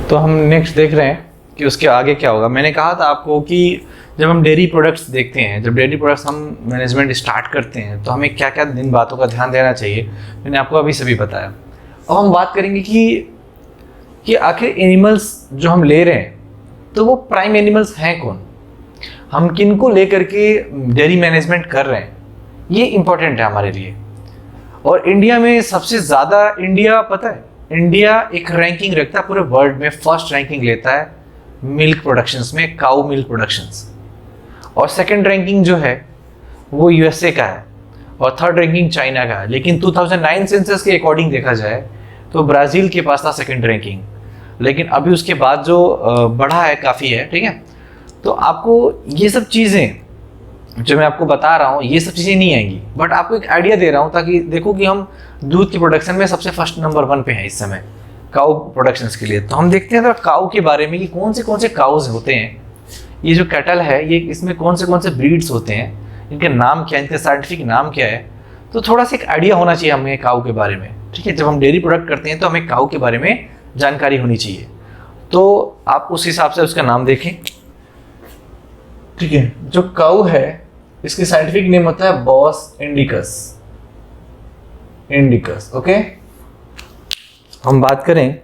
तो हम नेक्स्ट देख रहे हैं कि उसके आगे क्या होगा। मैंने कहा था आपको कि जब हम डेयरी प्रोडक्ट्स देखते हैं, जब डेयरी प्रोडक्ट्स हम मैनेजमेंट स्टार्ट करते हैं तो हमें क्या क्या इन बातों का ध्यान देना चाहिए, मैंने आपको अभी सभी बताया। अब हम बात करेंगे कि आखिर एनिमल्स जो हम ले रहे हैं तो वो प्राइम एनिमल्स हैं कौन, हम किन को लेकर के डेयरी मैनेजमेंट कर रहे हैं, ये इंपॉर्टेंट है हमारे लिए। और इंडिया में सबसे ज़्यादा, इंडिया पता है, इंडिया एक रैंकिंग रखता है पूरे वर्ल्ड में, फर्स्ट रैंकिंग लेता है मिल्क प्रोडक्शंस में, काऊ मिल्क प्रोडक्शंस। और सेकंड रैंकिंग जो है वो यूएसए का है और थर्ड रैंकिंग चाइना का है। लेकिन 2009 सेंसस के अकॉर्डिंग देखा जाए तो ब्राज़ील के पास था सेकंड रैंकिंग, लेकिन अभी उसके बाद जो बढ़ा है काफ़ी है, ठीक है। तो आपको ये सब चीज़ें जो मैं आपको बता रहा हूँ, ये सब चीज़ें नहीं आएंगी, बट आपको एक आइडिया दे रहा हूँ ताकि देखो कि हम दूध की प्रोडक्शन में सबसे फर्स्ट नंबर 1 पे हैं इस समय काऊ प्रोडक्शंस के लिए। तो हम देखते हैं तो काऊ के बारे में कि कौन से काउज होते हैं, ये जो कैटल है ये इसमें कौन से ब्रीड्स होते हैं, इनके नाम क्या है, इनके साइंटिफिक नाम क्या है। तो थोड़ा सा एक आइडिया होना चाहिए हमें काऊ के बारे में, ठीक है। जब हम डेयरी प्रोडक्ट करते हैं तो हमें काऊ के बारे में जानकारी होनी चाहिए। तो आप उस हिसाब से उसका नाम देखें, ठीक है। जो काऊ है इसकी साइंटिफिक नेम होता है बॉस इंडिकस, ओके। हम बात करें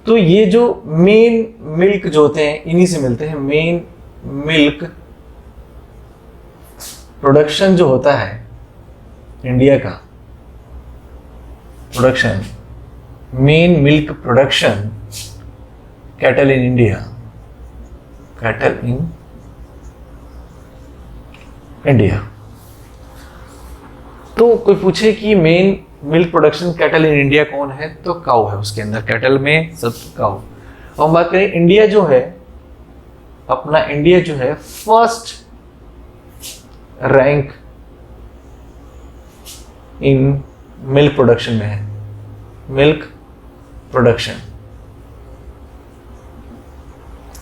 तो ये जो मेन मिल्क जो होते हैं इन्हीं से मिलते हैं। मेन मिल्क प्रोडक्शन जो होता है इंडिया का, production, main milk production cattle in India, cattle in India. तो कोई पूछे कि main milk production cattle in India कौन है, तो काऊ है उसके अंदर, कैटल में सब काऊ। और हम बात करें इंडिया जो है, अपना इंडिया जो है first rank in milk production में है, मिल्क प्रोडक्शन,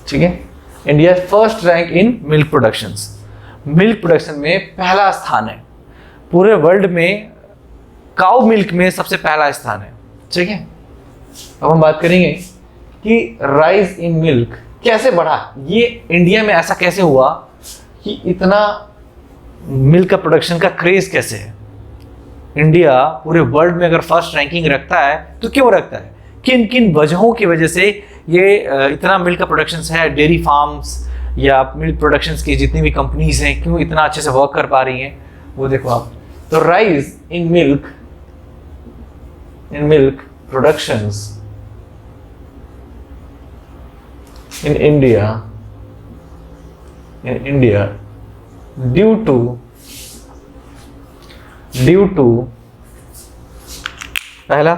ठीक है। India first rank in milk productions, milk production में पहला स्थान है पूरे वर्ल्ड में, काऊ मिल्क में सबसे पहला स्थान है, ठीक है। अब हम बात करेंगे कि राइज इन मिल्क कैसे बढ़ा, ये इंडिया में ऐसा कैसे हुआ कि इतना मिल्क का प्रोडक्शन का क्रेज कैसे है। इंडिया पूरे वर्ल्ड में अगर फर्स्ट रैंकिंग रखता है तो क्यों रखता है, किन किन वजहों की वजह से ये इतना मिल्क का प्रोडक्शन है, डेयरी फार्म्स या मिल्क प्रोडक्शंस की जितनी भी कंपनीज हैं क्यों इतना अच्छे से वर्क कर पा रही हैं, वो देखो आप। तो rise in milk productions in India due to पहला,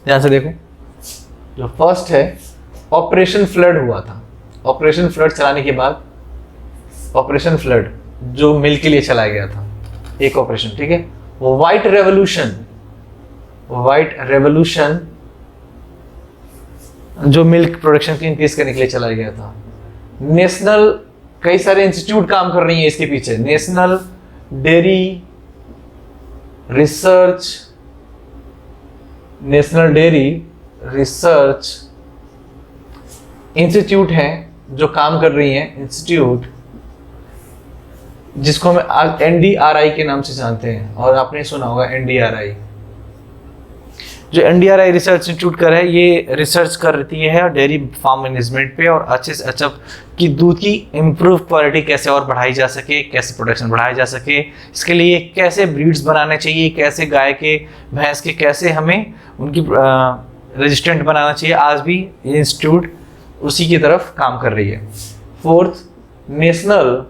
ध्यान से देखो, जो फर्स्ट है ऑपरेशन फ्लड हुआ था। ऑपरेशन फ्लड चलाने के बाद, ऑपरेशन फ्लड जो मिल्क के लिए चलाया गया था एक ऑपरेशन, ठीक है। वो व्हाइट रेवोल्यूशन जो मिल्क प्रोडक्शन की इंक्रीज करने के लिए चलाया गया था। नेशनल, कई सारे इंस्टीट्यूट काम कर रही हैं इसके पीछे, नेशनल डेयरी रिसर्च इंस्टीट्यूट हैं जो काम कर रही हैं, इंस्टीट्यूट जिसको हम NDRI के नाम से जानते हैं, और आपने सुना होगा NDRI। जो NDRI रिसर्च इंस्टीट्यूट कर है, ये रिसर्च करती है डेयरी फार्म मैनेजमेंट पे, और अच्छे से अच्छा कि दूध की इम्प्रूव क्वालिटी कैसे और बढ़ाई जा सके, कैसे प्रोडक्शन बढ़ाया जा सके, इसके लिए कैसे ब्रीड्स बनाने चाहिए, कैसे गाय के, भैंस के, कैसे हमें उनकी रेजिस्टेंट बनाना चाहिए। आज भी ये इंस्टीट्यूट उसी की तरफ काम कर रही है। Fourth, national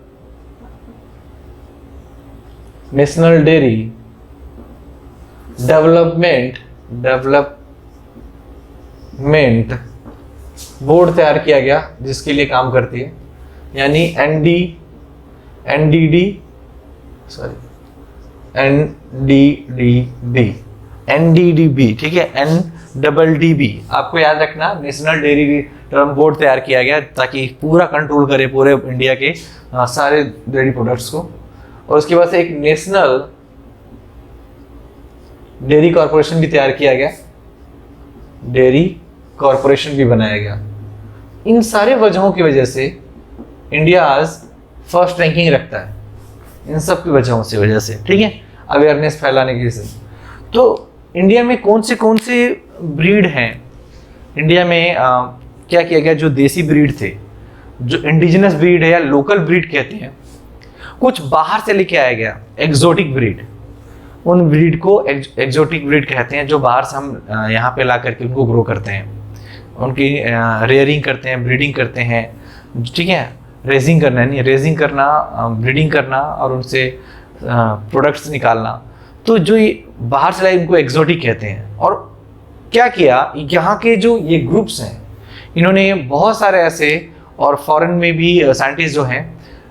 dairy development board तैयार किया गया जिसके लिए काम करती है, यानी NDDB, ठीक है, NDDB आपको याद रखना, नेशनल डेयरी बोर्ड तैयार किया गया ताकि पूरा कंट्रोल करे पूरे इंडिया के सारे डेयरी प्रोडक्ट्स को। और उसके बाद से एक नेशनल डेयरी कॉर्पोरेशन भी तैयार किया गया, डेयरी कॉरपोरेशन भी बनाया गया। इन सारे वजहों की वजह से इंडिया आज फर्स्ट रैंकिंग रखता है, इन सब की वजह से, ठीक है, अवेयरनेस फैलाने की वजह से। तो इंडिया में कौन से ब्रीड हैं, इंडिया में क्या किया गया, जो देसी ब्रीड थे, जो इंडिजिनस ब्रीड है या लोकल ब्रीड कहते हैं, कुछ बाहर से लेके आया गया एग्जोटिक ब्रीड। उन ब्रीड को एग्जोटिक ब्रीड कहते हैं, जो बाहर से हम यहाँ पे ला करके उनको ग्रो करते हैं, उनकी रेयरिंग करते हैं, ब्रीडिंग करते हैं, ठीक है, रेजिंग करना नहीं, रेजिंग करना, ब्रीडिंग करना और उनसे प्रोडक्ट्स निकालना। तो जो ये बाहर से लाए इनको एग्जोटिक कहते हैं। और क्या किया, यहाँ के जो ये ग्रुप्स हैं, इन्होंने बहुत सारे ऐसे, और फॉरेन में भी साइंटिस्ट जो हैं,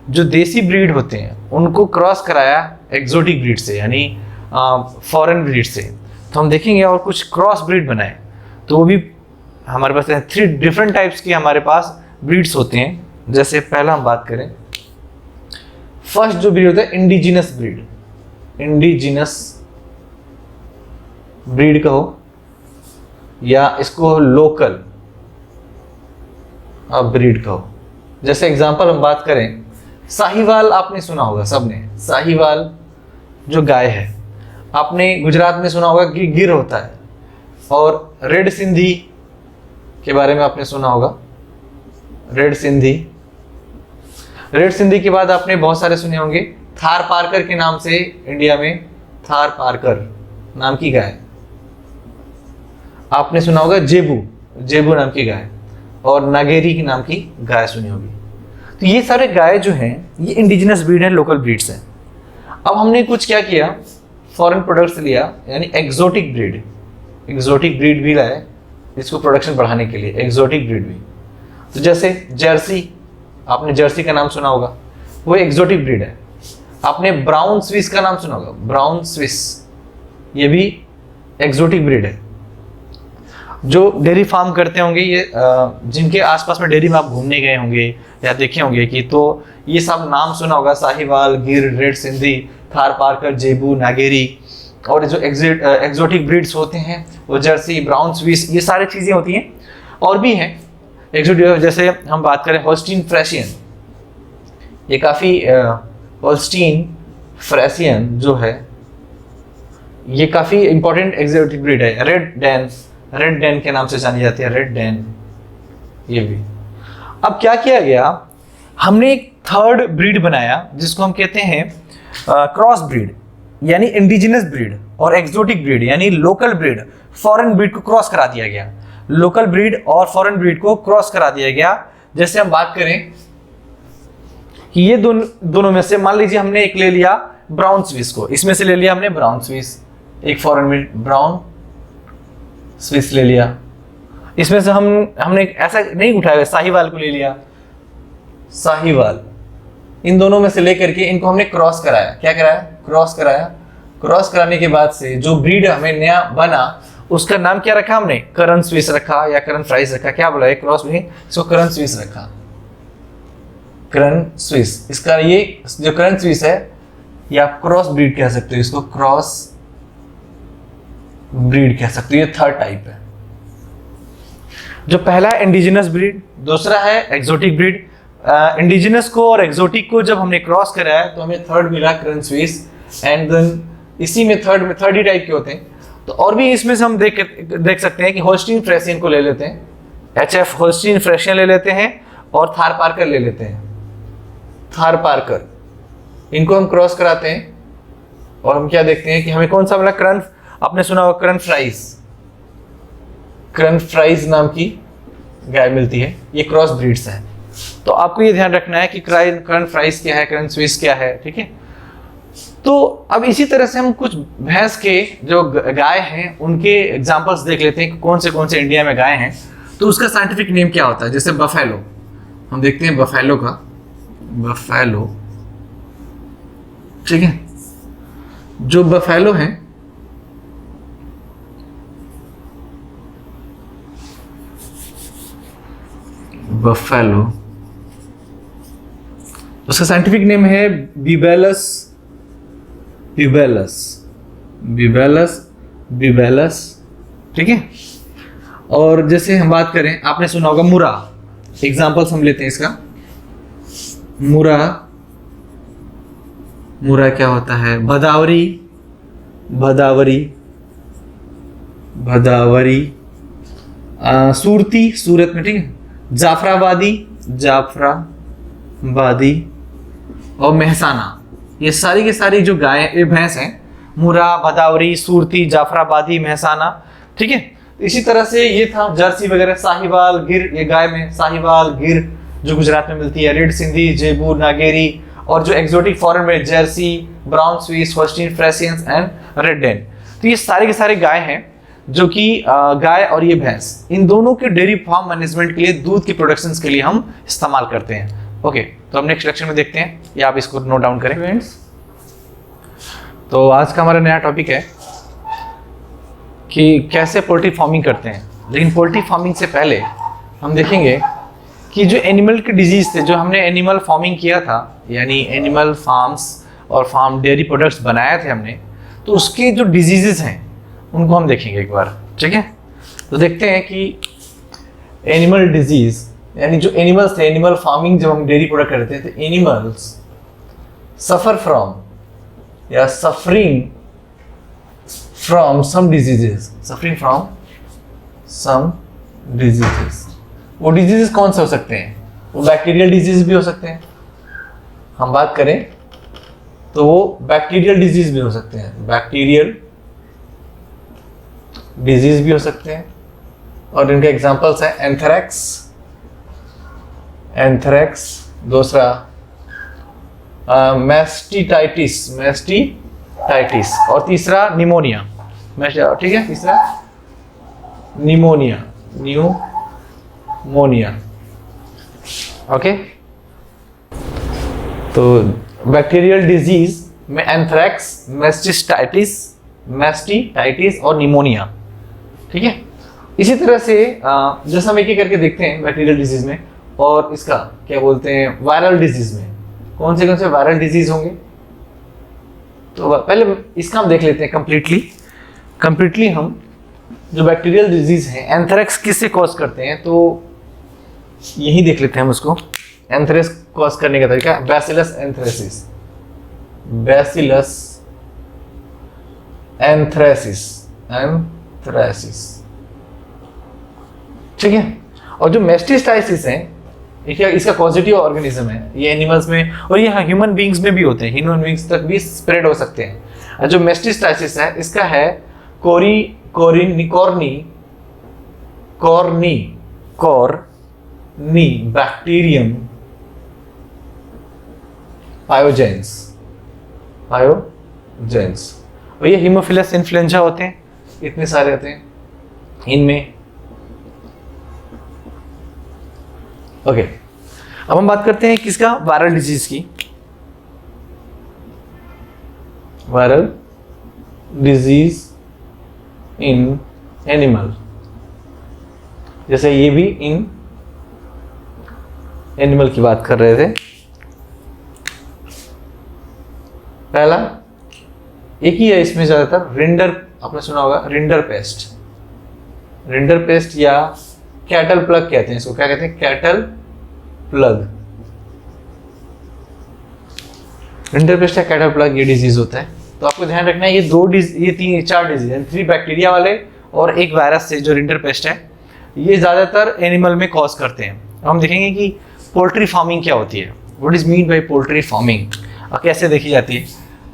जो देसी ब्रीड होते हैं उनको क्रॉस कराया एग्जोटिक ब्रीड से, यानी फॉरेन ब्रीड से। तो हम देखेंगे और कुछ क्रॉस ब्रीड बनाए, तो वो भी हमारे पास 3 डिफरेंट टाइप्स के हमारे पास ब्रीड्स होते हैं। जैसे पहला हम बात करें, फर्स्ट जो ब्रीड होता है इंडिजिनस ब्रीड, इंडिजिनस ब्रीड कहो या इसको लोकल ब्रीड कहो। जैसे एग्जांपल हम बात करें, साहिवाल आपने सुना होगा सबने, साहिवाल जो गाय है, आपने गुजरात में सुना होगा कि गिर होता है। और रेड सिंधी के बारे में आपने सुना होगा, रेड सिंधी। रेड सिंधी के बाद आपने बहुत सारे सुने होंगे थार पारकर के नाम से, इंडिया में थार पारकर नाम की गाय। आपने सुना होगा जेबू, जेबू नाम की गाय, और नागेरी के नाम की गाय सुनी होगी। तो ये सारे गाय जो हैं ये इंडिजिनस ब्रीड है, लोकल ब्रीड्स हैं। अब हमने कुछ क्या किया, फॉरेन प्रोडक्ट्स लिया, यानी एग्जोटिक ब्रीड भी लाए इसको प्रोडक्शन बढ़ाने के लिए, एग्जोटिक ब्रीड भी। तो जैसे जर्सी, आपने जर्सी का नाम सुना होगा, वो एग्जोटिक ब्रीड है। आपने ब्राउन स्विस का नाम सुना होगा, ब्राउन स्विस, ये भी एग्जोटिक ब्रीड है। जो डेयरी फार्म करते होंगे, ये जिनके आसपास में डेयरी में आप घूमने गए होंगे या देखे होंगे कि, तो ये सब नाम सुना होगा, साहिवाल, गिर, रेड सिंधी, थार पारकर, जेबू, नागेरी। और जो एग्जोटिक ब्रीड्स होते हैं वो जर्सी, ब्राउन स्विस, ये सारी चीज़ें होती हैं। और भी हैं एग्जोटिक, जैसे हम बात करें होल्स्टीन फ्रेशियन, ये काफ़ी होल्स्टीन फ्रेशियन जो है ये काफ़ी इंपॉर्टेंट एग्जोटिक ब्रीड है। रेड डेन के नाम से जानी जाती है, रेड डेन, ये भी। अब क्या किया गया, हमने एक थर्ड ब्रीड बनाया जिसको हम कहते हैं क्रॉस ब्रीड, यानी इंडिजिनस ब्रीड, और एक्सोटिक ब्रीड यानी लोकल ब्रीड, फॉरेन ब्रीड को क्रॉस करा दिया गया। लोकल ब्रीड और फॉरेन ब्रीड को क्रॉस करा दिया गया। जैसे हम बात करें कि ये दोनों में से, मान लीजिए हमने एक ले लिया ब्राउन स्विस को, इसमें से ले लिया हमने ब्राउन स्विस, एक फॉरेन ब्रीड ब्राउन स्विस ले लिया। इसमें से हमने ऐसा नहीं उठाया, साहिवाल को ले लिया, साहिवाल, इन दोनों में से लेकर के इनको हमने क्रॉस कराया। क्या कराया? क्रॉस कराया। क्रॉस कराने के बाद से जो ब्रीड हमें नया बना उसका नाम क्या रखा हमने? करण स्विस रखा या करण फ्राइज रखा। क्या बोला? क्रॉस में इसको करण स्विस रखा, करण स्विस। इसका ये जो करण स्विस है ये आप क्रॉस ब्रीड कह सकते हो, इसको क्रॉस ब्रीड कह सकते हो। ये थर्ड टाइप है। जो पहला है इंडिजिनस ब्रीड, दूसरा है एक्सोटिक ब्रीड। इंडिजिनस को और एक्सोटिक को जब हमने क्रॉस कराया तो हमें थर्ड मिला करण स्विस। एंड देन इसी में थर्ड ही टाइप के होते हैं। तो और भी इसमें से हम देख सकते हैं कि होल्स्टीन फ्रेशियन को ले लेते हैं, HF होल्स्टीन फ्रेशियन ले लेते हैं, और थार पारकर ले लेते हैं, थार पारकर, इनको हम क्रॉस कराते हैं और हम क्या देखते हैं कि हमें कौन सा मिला? करण, आपने सुना होगा करण फ्राइज, करण फ्राइज नाम की गाय मिलती है। ये क्रॉस ब्रीड्स हैं। तो आपको ये ध्यान रखना है कि करण फ्राइज क्या है, करण स्विस क्या है, ठीक है। तो अब इसी तरह से हम कुछ भैंस के जो गाय हैं उनके एग्जांपल्स देख लेते हैं कि कौन से इंडिया में गाय हैं। तो उसका साइंटिफिक नेम क्या होता है? जैसे बफेलो, हम देखते हैं बफेलो का, बफेलो, ठीक है। जो बफेलो है बफेलो, उसका साइंटिफिक नेम है बिबेलस, बिबेलस, बिबेलस, बिबेलस, ठीक है। और जैसे हम बात करें, आपने सुना होगा मुरा, एग्जांपल्स हम लेते हैं इसका। मुरा, मुरा क्या होता है? भदावरी, भदावरी, भदावरी। सूरती, सूरत में, ठीक है। जाफराबादी, जाफराबादी। और महसाना, ये सारी की सारी जो गाय, ये भैंस हैं, मुरा, भदावरी, सूरती, जाफराबादी, महसाना, ठीक है। इसी तरह से ये था जर्सी वगैरह, साहिवाल, गिर, ये गाय में साहिवाल, गिर जो गुजरात में मिलती है, रेड सिंधी, जयपुर, नागेरी। और जो एक्सोटिक फॉरेन में Jersey, Brown Swiss, Holstein Friesian and Red Dane. तो ये सारे के सारे गाय हैं जो कि गाय और ये भैंस, इन दोनों के डेयरी फार्म मैनेजमेंट के लिए, दूध की प्रोडक्शंस के लिए हम इस्तेमाल करते हैं। ओके, तो हम नेक्स्ट लेक्चर में देखते हैं, या आप इसको नोट डाउन करें फ्रेंड्स। तो आज का हमारा नया टॉपिक है कि कैसे पोल्ट्री फार्मिंग करते हैं। लेकिन पोल्ट्री फार्मिंग से पहले हम देखेंगे कि जो एनिमल के डिजीज थे, जो हमने एनिमल फार्मिंग किया था, यानी एनिमल फार्म्स और फार्म डेयरी प्रोडक्ट्स बनाए थे हमने, तो उसके जो डिजीजेस हैं उनको हम देखेंगे एक बार, ठीक है। तो देखते हैं कि एनिमल डिजीज, यानी जो एनिमल्स थे, एनिमल फार्मिंग जब हम डेयरी प्रोडक्ट करते हैं, तो एनिमल्स सफर फ्रॉम या suffering from some diseases, suffering from some diseases. वो डिजीजेस कौन से हो सकते हैं? वो बैक्टीरियल डिजीज भी हो सकते हैं, हम बात करें तो वो बैक्टीरियल डिजीज भी हो सकते हैं, बैक्टीरियल डिजीज भी हो सकते हैं। और इनके एग्जांपल्स हैं एंथ्रैक्स, एंथ्रैक्स, दूसरा मैस्टिटाइटिस, मैस्टिटाइटिस, और तीसरा निमोनिया, ठीक है, तीसरा निमोनिया, न्यूमोनिया। ओके, तो बैक्टीरियल डिजीज में एंथ्रैक्स, मैस्टिटाइटिस और निमोनिया, ठीक है। इसी तरह से जैसा हम एक एक करके देखते हैं बैक्टीरियल डिजीज में, और इसका क्या बोलते हैं वायरल डिजीज में, कौन से वायरल डिजीज होंगे। तो पहले इसका हम देख लेते हैं कंप्लीटली हम जो बैक्टीरियल डिजीज है, एंथ्रैक्स किससे कॉज करते हैं, तो यही देख लेते हैं हम उसको। एंथ्रैक्स कॉज करने का तरीका, बैसिलस एंथ्रेसिस, बैसिलस एंथ्रेसिस, ठीक है। और जो मैस्टिटाइटिस है, इसका पॉजिटिव ऑर्गेनिज्म है, ये एनिमल्स में, और ये ह्यूमन बींग्स में भी होते हैं, ह्यूमन बींग्स तक भी स्प्रेड हो सकते हैं। और जो मैस्टिटाइटिस है, इसका है कॉर्नी बैक्टीरियम पायोजेंस, और ये हीमोफिलस इन्फ्लुएंजा होते हैं, इतने सारे होते हैं इनमें। ओके, अब हम बात करते हैं किसका, वायरल डिजीज की। वायरल डिजीज इन एनिमल, जैसे ये भी इन एनिमल की बात कर रहे थे। पहला एक ही है इसमें ज्यादातर, रिंडर, आपने सुना होगा रिंडर पेस्ट या कैटल प्लग कहते हैं इसको, क्या कहते हैं, कैटल प्लग। रिंडर पेस्ट या कैटल प्लग ये डिजीज होता है। तो आपको ध्यान रखना है, ये चार डिजीज है, 3 बैक्टीरिया वाले और एक वायरस से, जो रिंडर पेस्ट है, ये ज्यादातर एनिमल में कॉज करते हैं। हम देखेंगे कि पोल्ट्री फार्मिंग क्या होती है, what is mean by poultry farming, और कैसे देखी जाती है,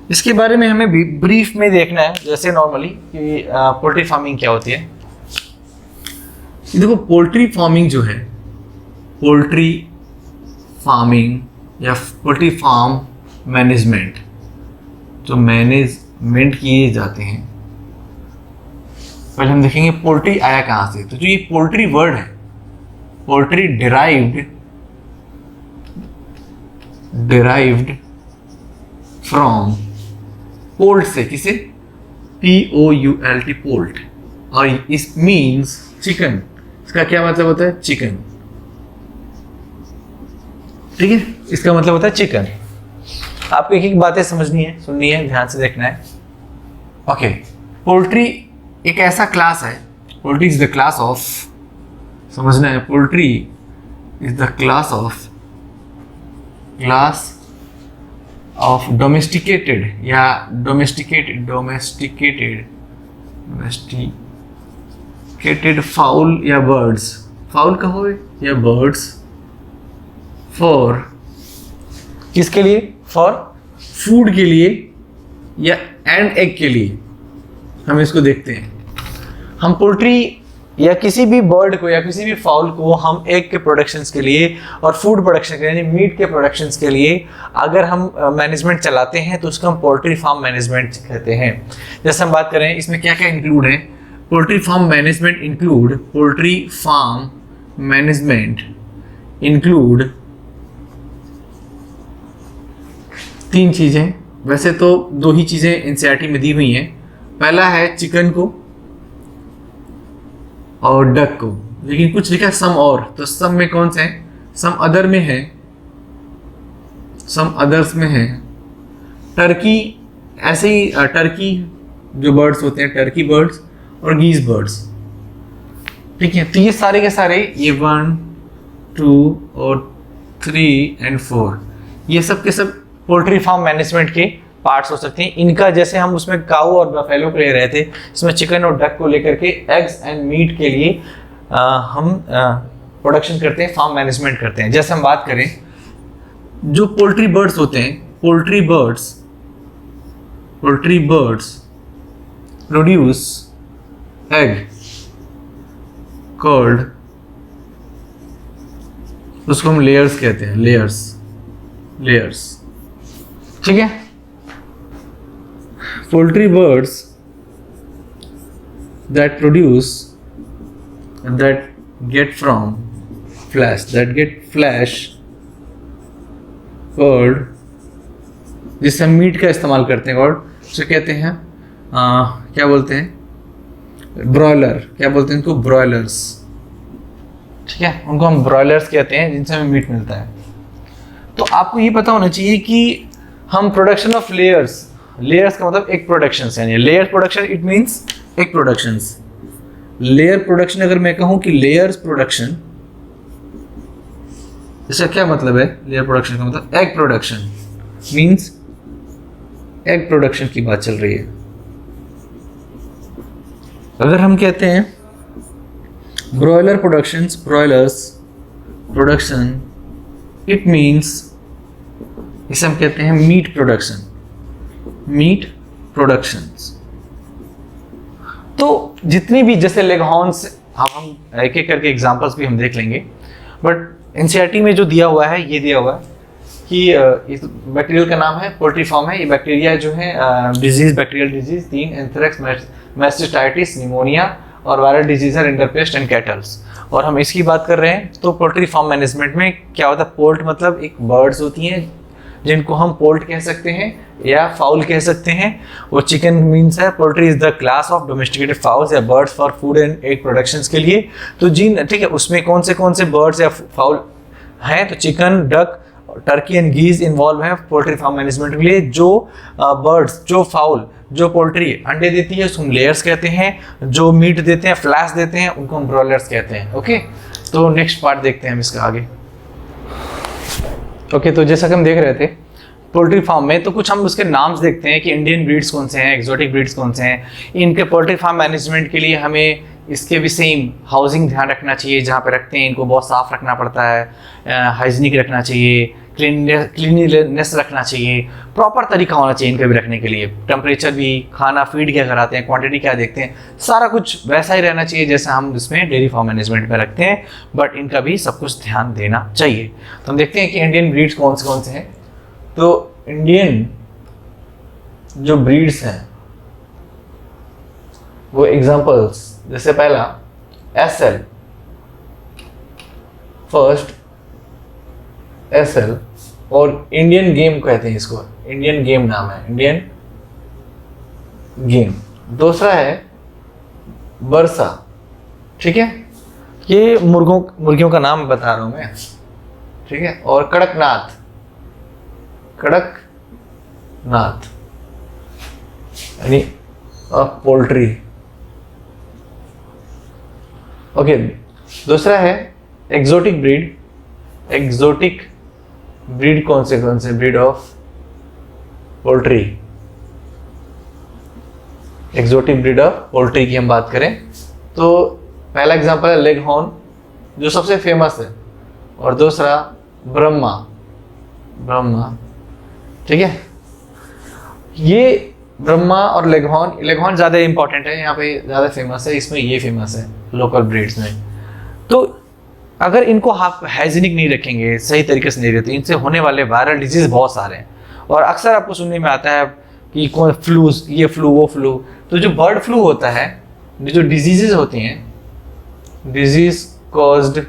इसके बारे में हमें ब्रीफ में देखना है। जैसे नॉर्मली कि पोल्ट्री फार्मिंग क्या होती है। देखो, पोल्ट्री फार्मिंग जो है, पोल्ट्री फार्मिंग या पोल्ट्री फार्म मैनेजमेंट, जो मैनेजमेंट किए जाते हैं, पहले हम देखेंगे पोल्ट्री आया कहाँ से। तो जो ये पोल्ट्री वर्ड है, पोल्ट्री डिराइव्ड फ्रॉम पोल्ट से, किसे, POULT, पोल्ट, और इस मीन्स चिकन, इसका क्या मतलब होता है, चिकन, ठीक है, इसका मतलब होता है चिकन। आपको एक एक बातें समझनी है, सुननी है, ध्यान से देखना है। ओके, पोल्ट्री एक ऐसा क्लास है poultry is the class of, समझना है, poultry is the class of domesticated या डोमेस्टिकेटेड फाउल या बर्ड्स, फाउल कहो या बर्ड्स, फॉर किसके लिए, फॉर फूड के लिए या एंड एग के लिए। हम इसको देखते हैं, हम पोल्ट्री या किसी भी बर्ड को या किसी भी फाउल को हम एग के प्रोडक्शंस के लिए और फूड प्रोडक्शन के लिए यानी मीट के प्रोडक्शंस के लिए अगर हम मैनेजमेंट चलाते हैं तो उसको हम पोल्ट्री फार्म मैनेजमेंट कहते हैं। जैसे हम बात करें इसमें क्या क्या इंक्लूड है, पोल्ट्री फार्म मैनेजमेंट इंक्लूड तीन चीज़ें, वैसे तो दो ही चीज़ें एनसीईआरटी में दी हुई हैं। पहला है चिकन को और डक को, लेकिन कुछ लिखा है सम और, तो सम में कौन से हैं, सम अदर में है, सम अदर्स में है टर्की, ऐसे ही टर्की जो बर्ड्स होते हैं, टर्की बर्ड्स और गीज बर्ड्स, ठीक है। तो ये सारे के सारे, ये 1 2 और 3 और 4 ये सब के सब पोल्ट्री फार्म मैनेजमेंट के पार्ट्स हो सकते हैं। इनका जैसे हम उसमें काऊ और बफेलो को ले रहे थे, इसमें चिकन और डक को लेकर के एग्स एंड मीट के लिए हम प्रोडक्शन करते हैं, फार्म मैनेजमेंट करते हैं। जैसे हम बात करें जो पोल्ट्री बर्ड्स होते हैं, poultry birds produce egg called, उसको हम लेयर्स कहते हैं, लेयर्स, ठीक है। Poultry birds that get flesh called, जिससे हम मीट का इस्तेमाल करते हैं, और उसे कहते हैं क्या बोलते हैं, ब्रॉयलर, क्या बोलते हैं इनको, ब्रॉयलर्स, ठीक है, उनको हम ब्रॉयलर्स कहते हैं जिनसे हमें मीट मिलता है। तो आपको ये पता होना चाहिए कि हम प्रोडक्शन ऑफ लेयर्स का मतलब एक प्रोडक्शन यानी लेयर प्रोडक्शन, इट मींस एक प्रोडक्शंस। लेयर प्रोडक्शन अगर मैं कहूं कि लेयर्स प्रोडक्शन, इसका क्या मतलब है, लेयर प्रोडक्शन का मतलब egg production, means egg production की बात चल रही है। अगर हम कहते हैं ब्रॉयलर्स प्रोडक्शन, इट मींस इसे हम कहते हैं मीट प्रोडक्शंस। तो जितनी भी जैसे लेगहॉर्न्स, हम एक एक करके एग्जांपल्स भी हम देख लेंगे, बट एनसीईआरटी में जो दिया हुआ है, ये दिया हुआ है कि इस बैक्टीरियल का नाम है, पोल्ट्री फार्म है, ये बैक्टीरिया जो है बैक्टीरियल डिजीज 3 एंथ्रेक्स, मैस्टिटाइटिस, निमोनिया और वायरल डिजीज है रिंडरपेस्ट एंड कैटल्स। और हम इसकी बात कर रहे हैं तो पोल्ट्री फार्म मैनेजमेंट में क्या होता है, पोल्ट मतलब एक बर्ड्स होती हैं जिनको हम पोल्ट कह सकते हैं या फाउल कह सकते हैं। वो चिकन मीन्स है, poultry is the class of domesticated fowls या birds for food and egg productions के लिए। तो जिन, ठीक है, उसमें कौन से बर्ड्स या फाउल हैं, तो chicken, duck, turkey and geese involve है पोल्ट्री फार्म मैनेजमेंट के लिए। जो बर्ड्स, जो फाउल, जो पोल्ट्री अंडे देती है उसको हम लेयर्स कहते हैं, जो मीट देते हैं, फ्लैश देते हैं, उनको हम ब्रॉयलर्स कहते हैं। ओके, तो नेक्स्ट पार्ट देखते हैं हम इसका आगे। ओके, तो जैसा कि हम देख रहे थे पोल्ट्री फार्म में, तो कुछ हम उसके नाम्स देखते हैं कि इंडियन ब्रीड्स कौन से हैं, एक्सोटिक ब्रीड्स कौन से हैं। इनके पोल्ट्री फार्म मैनेजमेंट के लिए हमें इसके भी सेम हाउसिंग ध्यान रखना चाहिए, जहाँ पे रखते हैं इनको बहुत साफ रखना पड़ता है, हाइजीनिक रखना चाहिए, क्लीनलीनेस रखना चाहिए, प्रॉपर तरीका होना चाहिए इनके भी रखने के लिए। टेम्परेचर भी, खाना फीड क्या कराते हैं, क्वांटिटी क्या देखते हैं, सारा कुछ वैसा ही रहना चाहिए जैसा हम इसमें डेयरी फार्म मैनेजमेंट में रखते हैं, बट इनका भी सब कुछ ध्यान देना चाहिए। तो हम देखते हैं कि इंडियन ब्रीड्स कौन से हैं। तो इंडियन जो ब्रीड्स हैं वो एग्जाम्पल्स, जैसे पहला एसएल, फर्स्ट एसएल, और इंडियन गेम कहते हैं इसको, इंडियन गेम नाम है, इंडियन गेम। दूसरा है बरसा, ठीक है, ये मुर्गियों का नाम बता रहा हूं मैं, ठीक है। और कड़कनाथ यानी पोल्ट्री, ओके, दूसरा है एग्जोटिक ब्रीड। एग्जोटिक ब्रीड कौन से breed of poultry? Exotic breed of poultry की हम बात करें तो पहला एग्जांपल है लेग हॉर्न, जो सबसे फेमस है, और दूसरा ब्रह्मा। ठीक है, ये ब्रह्मा और लेगहॉर्न ज़्यादा इंपॉर्टेंट है, यहाँ पे ज़्यादा फेमस है, इसमें ये फेमस है लोकल ब्रीड्स में। तो अगर इनको आप हाइजीनिक नहीं रखेंगे, सही तरीके से नहीं रखते, इनसे होने वाले वायरल डिजीज बहुत सारे हैं। और अक्सर आपको सुनने में आता है कि कौन फ्लू, ये फ्लू वो फ्लू। तो जो बर्ड फ्लू होता है, जो डिजीजेज होती हैं, डिजीज कॉज्ड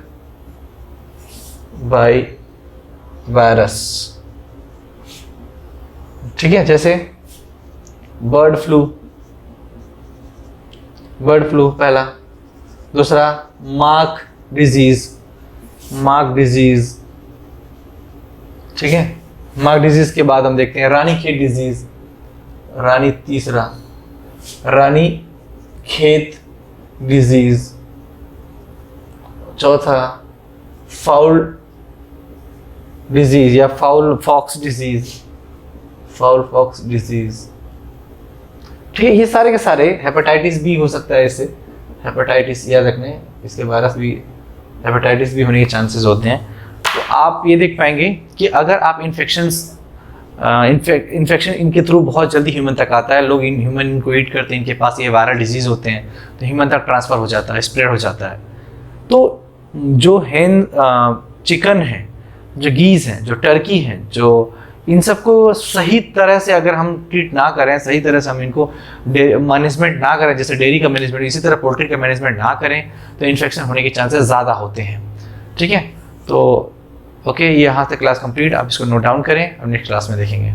बाय वायरस, ठीक है, जैसे बर्ड फ्लू पहला, दूसरा मार्क डिजीज, ठीक है। मार्क डिजीज के बाद हम देखते हैं रानीखेत डिजीज, तीसरा रानीखेत डिजीज, चौथा फाउल डिजीज या फाउल फॉक्स डिजीज, ठीक है। ये सारे के सारे, हेपेटाइटिस भी हो सकता है इससे, हेपेटाइटिस याद रखने, इसके वायरस भी, हेपेटाइटिस भी होने के चांसेस होते हैं। तो आप ये देख पाएंगे कि अगर आप इन्फेक्शन इनके थ्रू बहुत जल्दी ह्यूमन तक आता है, लोग ह्यूमन इनको ईट करते हैं, इनके पास ये वायरल डिजीज होते हैं, तो ह्यूमन तक ट्रांसफ़र हो जाता है, स्प्रेड हो जाता है। तो जो हैन चिकन है, जो गीज़ हैं, जो टर्की हैं, जो इन सबको सही तरह से अगर हम ट्रीट ना करें, सही तरह से हम इनको मैनेजमेंट ना करें, जैसे डेयरी का मैनेजमेंट, इसी तरह पोल्ट्री का मैनेजमेंट ना करें, तो इन्फेक्शन होने के चांसेस ज़्यादा होते हैं, ठीक है। तो ओके, ये यहाँ तक क्लास कंप्लीट, आप इसको नोट डाउन करें, अब नेक्स्ट क्लास में देखेंगे।